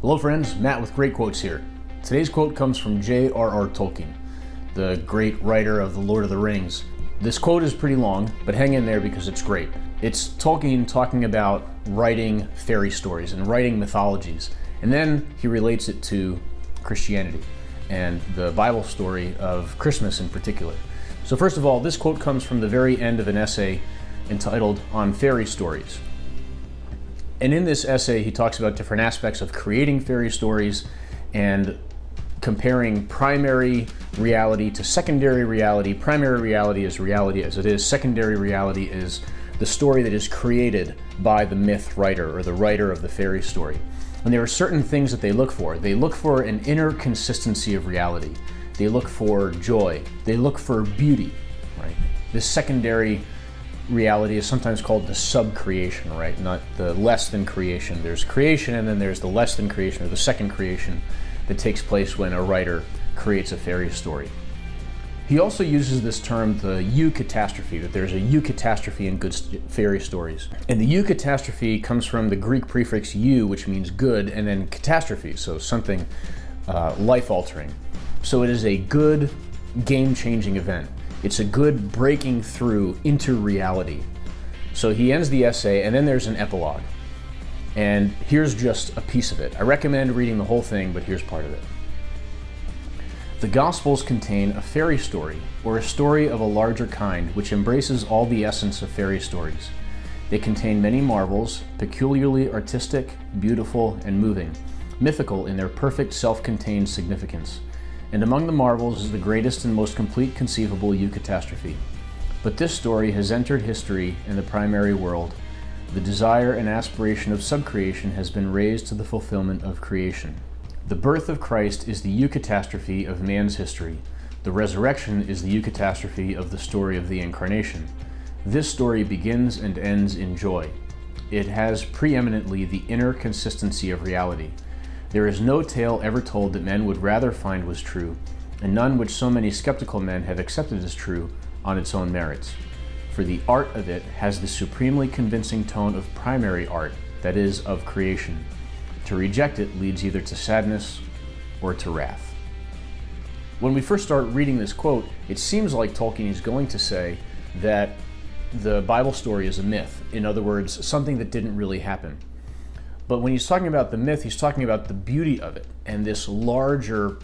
Hello friends, Matt with Great Quotes here. Today's quote comes from J.R.R. Tolkien, the great writer of The Lord of the Rings. This quote is pretty long, but hang in there because it's great. It's Tolkien talking about writing fairy stories and writing mythologies, and then he relates it to Christianity and the Bible story of Christmas in particular. So first of all, this quote comes from the very end of an essay entitled On Fairy Stories. And in this essay, he talks about different aspects of creating fairy stories and comparing primary reality to secondary reality. Primary reality is reality as it is. Secondary reality is the story that is created by the myth writer or the writer of the fairy story. And there are certain things that they look for. They look for an inner consistency of reality. They look for joy. They look for beauty, right? This secondary reality is sometimes called the sub-creation, right? Not the less than creation. There's creation and then there's the less than creation or the second creation that takes place when a writer creates a fairy story. He also uses this term, the eucatastrophe, that there's a eucatastrophe in good fairy stories. And the eucatastrophe comes from the Greek prefix eu, which means good, and then catastrophe, so something life-altering. So it is a good, game-changing event. It's a good breaking through into reality. So he ends the essay, and then there's an epilogue. And here's just a piece of it. I recommend reading the whole thing, but here's part of it. The Gospels contain a fairy story, or a story of a larger kind, which embraces all the essence of fairy stories. They contain many marvels, peculiarly artistic, beautiful, and moving, mythical in their perfect self-contained significance. And among the marvels is the greatest and most complete conceivable eucatastrophe. But this story has entered history in the primary world. The desire and aspiration of subcreation has been raised to the fulfillment of creation. The birth of Christ is the eucatastrophe of man's history. The resurrection is the eucatastrophe of the story of the Incarnation. This story begins and ends in joy. It has preeminently the inner consistency of reality. There is no tale ever told that men would rather find was true, and none which so many skeptical men have accepted as true on its own merits. For the art of it has the supremely convincing tone of primary art, that is, of creation. To reject it leads either to sadness or to wrath. When we first start reading this quote, it seems like Tolkien is going to say that the Bible story is a myth. In other words, something that didn't really happen. But when he's talking about the myth, he's talking about the beauty of it and this larger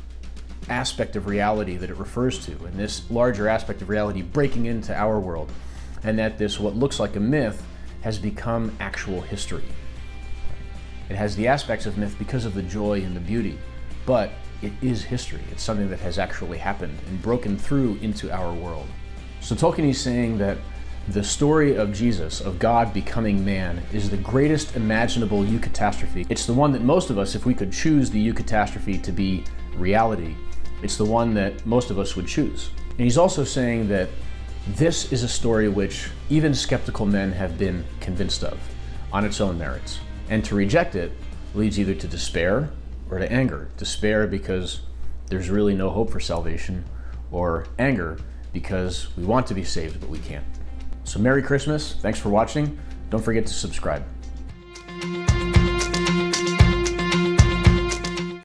aspect of reality that it refers to, and this larger aspect of reality breaking into our world, and that this, what looks like a myth, has become actual history. It has the aspects of myth because of the joy and the beauty, but it is history. It's something that has actually happened and broken through into our world. So Tolkien is saying that the story of Jesus, of God becoming man, is the greatest imaginable eucatastrophe. It's the one that most of us, if we could choose the eucatastrophe to be reality, it's the one that most of us would choose. And he's also saying that this is a story which even skeptical men have been convinced of on its own merits. And to reject it leads either to despair or to anger. Despair because there's really no hope for salvation, or anger because we want to be saved but we can't. So Merry Christmas, thanks for watching. Don't forget to subscribe.